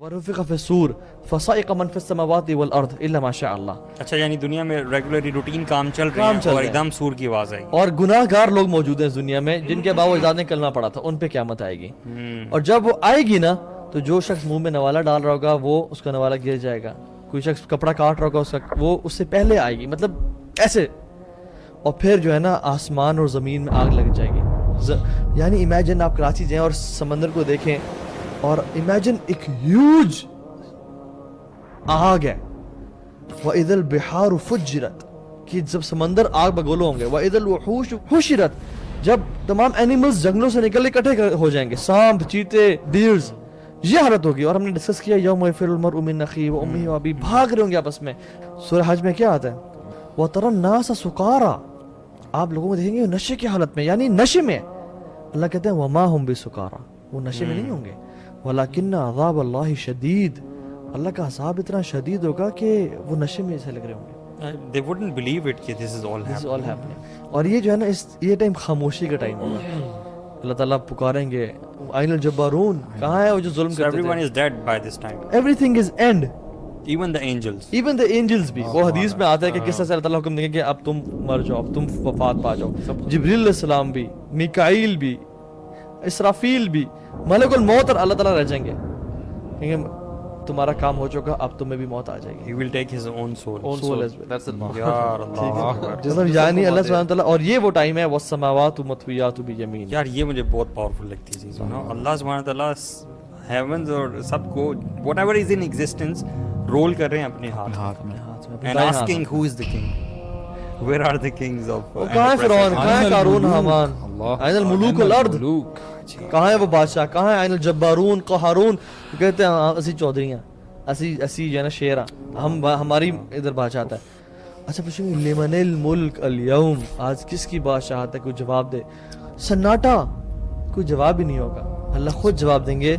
ورفق فی الصور فصائق من فی السماوات والارض الا ما شاء اللہ. اچھا یعنی دنیا میں ریگولرلی روٹین کام چل رہے ہیں اور ایک دم سور کی آواز آئی اور گناہ گار لوگ موجود ہیں اس دنیا میں جن کے باوجود نے کلمہ پڑھا تھا, ان پہ قیامت آئے گی. اور جب وہ آئے گی نا تو جو شخص منہ میں نوالا ڈال رہا ہوگا وہ اس کا نوالا گر جائے گا, کوئی شخص کپڑا کاٹ رہا ہوگا اس کا وہ اس سے پہلے آئے گی, مطلب ایسے. اور پھر جو ہے نا آسمان اور زمین میں آگ لگ جائے گی. یعنی امیجن آپ کراچی جائیں اور سمندر کو دیکھیں اور امیجن ایک ہیوج آگ ہے. وَإِذَا الْبِحَارُ فُجِّرَتْ کہ جب سمندر آگ بگولو ہوں گے. وَإِذَا الْوُحُوشُ حُشِرَتْ جب تمام اینیملز جنگلوں سے نکل کے اکٹھے ہو جائیں گے, سانپ, چیتے, ڈیرز, یہ حالت ہوگی. اور ہم نے ڈسکس کیا یوم یفر المرء من اخیہ وامہ وابیہ, بھاگ رہے ہوں گے آپس میں. سورہ حج میں کیا آتا ہے وَتَرَى النَّاسَ سُکَارَى آپ لوگوں کو دیکھیں گے نشے کی حالت میں, یعنی نشے میں. اللہ کہتے ہیں وَمَا هُمْ بِسُکَارَى وہ نشے میں نہیں ہوں گے. وَلَكِنَّ عَذَابَ اللَّهِ شَدِيدٌ اللہ کا عذاب اتنا شدید ہوگا کہ وہ نشے میں ایسے لگ رہے ہوں گے. They wouldn't believe it کہ this is all happening. اور یہ جو ہے نا یہ ٹائم خاموشی کا ٹائم ہوگا. اللہ تعالیٰ پکاریں گے آئین الجبارون کہاں ہے وہ جو ظلم کرتے تھے. Everyone is dead by this time. Everything is end. Even the angels. Even the angels بھی. وہ حدیث میں آتا ہے کہ کس طرح سے اللہ تعالیٰ حکم دیں گے کہ اب تم مر جاؤ, اب تم وفات پا جاؤ. جبریل علیہ السلام بھی, میکائیل بھی, اسرافیل بھی, ملک الموت اور اللہ تعالیٰ رہ جائیں گے کیونکہ تمہارا کام ہو چکا, اب تمہیں بھی موت آ جائے گی. He will take his own soul. That's it. یار اللہ جسم یعنی اللہ سبحانہ وتعالیٰ. اور یہ وہ ٹائم ہے والسماوات مطویات بیمین. یار یہ مجھے بہت پاورفل لگتی ہے چیز نا. اللہ سبحانہ تعالیٰ ہیونز اور سب کو what ever is in existence rule کر رہے ہیں اپنے ہاتھ میں. And asking who is the king? Where are the kings of? کہاں ہے فرعون, کہاں ہے قارون, حامان, عین الملوک الارض, کہاں ہے وہ بادشاہ, کہاں ہے عین الجبارون قہارون. کہتے ہیں اسی چودھری ہیں, اسی جو ہے نا شیر ہماری ادھر بادشاہت ہے. اچھا پوچھیں گے لمن الملک اليوم آج کس کی بادشاہت ہے, کوئی جواب دے. سناٹا, کوئی جواب ہی نہیں ہوگا. اللہ خود جواب دیں گے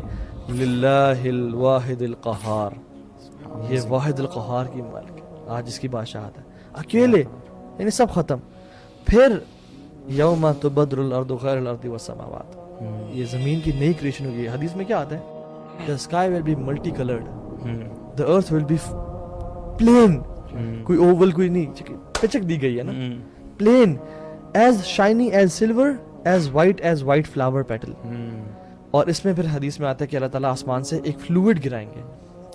للہ الواحد القہار, یہ واحد القہار کی مالک آج اس کی بادشاہت ہے, اکیلے, یعنی سب ختم. پھر یوم تبدل الارض غیر الارض والسماوات, یہ زمین کی نئی کریشن ہوگی. حدیث میں کیا آتا ہے the sky will be multicolored, the earth will be plain, کوئی اوول کوئی نہیں, پچک دی گئی ہے نا, plain, as shiny as silver, as white flower petal. اور اس میں پھر حدیث میں آتا ہے کہ اللہ تعالیٰ آسمان سے ایک فلوئڈ گرائیں گے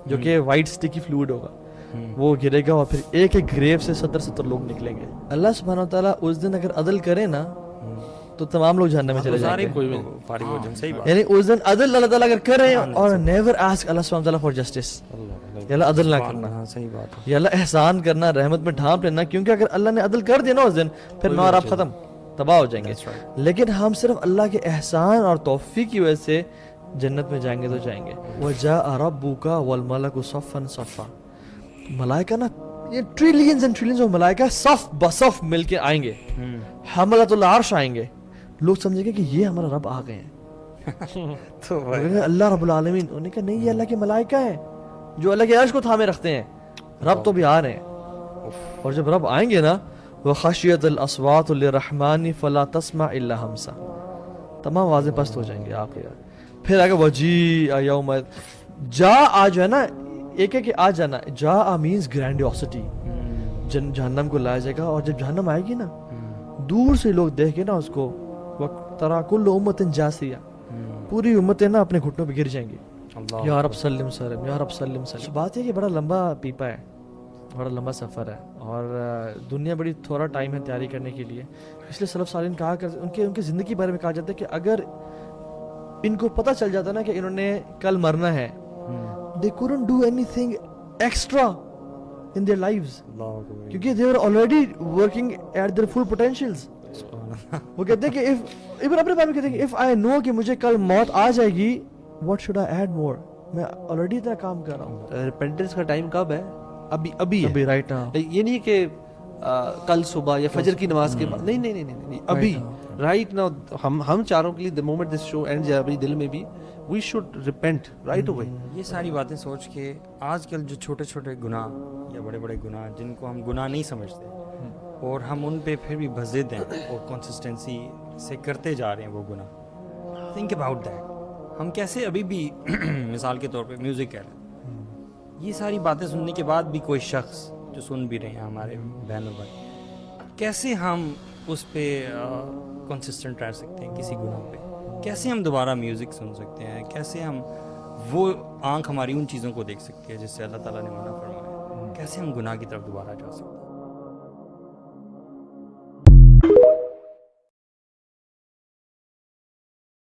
جو کہ وائٹ سٹیکی فلوئڈ ہوگا, وہ گرے گا اور پھر ایک ایک گریو سے 70 لوگ نکلیں گے. اللہ سبحانہ وتعالیٰ اس دن اگر عدل کرے نا تو تمام لوگ جہنم میں چلے جائیں گے. یعنی اس دن عدل اللہ تعالیٰ اگر کرے اور نیور آسک اللہ سبحانہ وتعالیٰ فار جسٹس, یا اللہ عدل نہ کرنا, صحیح بات ہے, یا اللہ احسان کرنا, رحمت میں ڈھانپ لینا, کیونکہ اگر اللہ نے عدل کر دیا نا اس دن پھر میں اور آپ ختم, تباہ ہو جائیں گے. لیکن ہم صرف اللہ کے احسان اور توفیق کی وجہ سے جنت میں جائیں گے تو جائیں گے. وَجَاءَ رَبُّكَ وَالْمَلَكُ صَفًّا صَفًّا ملائکہ نا یہ ٹریلینز اینڈ ٹریلینز آف ملائکہ صف بصف مل کے آئیں گے, حملۃ العرش آئیں گے. لوگ سمجھیں گے کہ یہ ہمارا رب آ گئے ہیں تو اللہ رب العالمین. انہوں نے کہا نہیں, یہ اللہ کے ملائکہ ہیں جو اللہ کے عرش کو تھامے رکھتے ہیں, رب تو بھی آ رہے ہیں. اور جب رب آئیں گے نا وَخَشِيَتِ الْأَصْوَاتُ لِلرَّحْمَنِ فَلَا تَسْمَعُ إِلَّا هَمْسًا تمام آوازیں پست ہو جائیں گے آپ کے. پھر آگے وَجِيءَ يَوْمَ جا آ جو ہے نا ایک ہے کہ آ جانا, جا آ مینز گرینڈیوسٹی, جہنم کو لایا جائے گا. اور جب جہنم آئے گی نا دور سے لوگ دیکھ کے نا اس کو ترا کل امت جاسیہ, پوری امتیں نا اپنے گھٹنوں پہ گر جائیں گی, یا رب سلم سلم, یا رب سلم سلم. بات یہ کہ بڑا لمبا پیپا ہے, بڑا لمبا سفر ہے, اور دنیا بڑی تھوڑا ٹائم ہے تیاری کرنے کے لیے. اس لیے سلف صالحین کہا کرتے, ان کے زندگی کے بارے میں کہا جاتا ہے کہ اگر ان کو پتہ چل جاتا نا کہ انہوں نے کل مرنا ہے, they couldn't do anything extra in their lives کیونکہ they were already working at their full potentials. وہ کہتے ہیں کہ اپنے بارے میں کہتے ہیں کہ if I know کہ مجھے کل موت آ جائے گی what should I add more, میں already اتنا کام کر رہا ہوں. ریپینٹنس کا ٹائم کب ہے؟ ابھی رائٹ ناؤ. یہ نہیں کہ کل صبح یا فجر کی نماز کے بعد, نہیں, ابھی رائٹ ناؤ. ہم چاروں کے لیے the moment this show ends یا اپنی دل میں بھی we should repent right away. یہ ساری باتیں سوچ کے آج کل جو چھوٹے چھوٹے گناہ یا بڑے بڑے گناہ جن کو ہم گناہ نہیں سمجھتے اور ہم ان پہ پھر بھی بزد ہیں اور کنسسٹنسی سے کرتے جا رہے ہیں وہ گناہ, think about that. ہم کیسے ابھی بھی مثال کے طور پہ میوزک کہہ رہے ہیں, یہ ساری باتیں سننے کے بعد بھی کوئی شخص جو سن بھی رہے ہیں ہمارے بہن و بھائی, کیسے ہم اس پہ کنسسٹنٹ رہ سکتے ہیں کسی گناہ پہ؟ کیسے ہم دوبارہ میوزک سن سکتے ہیں؟ کیسے ہم وہ آنکھ ہماری ان چیزوں کو دیکھ سکتے ہیں جس سے اللہ تعالیٰ نے منع فرمایا؟ کیسے ہم گناہ کی طرف دوبارہ جا سکتے ہیں؟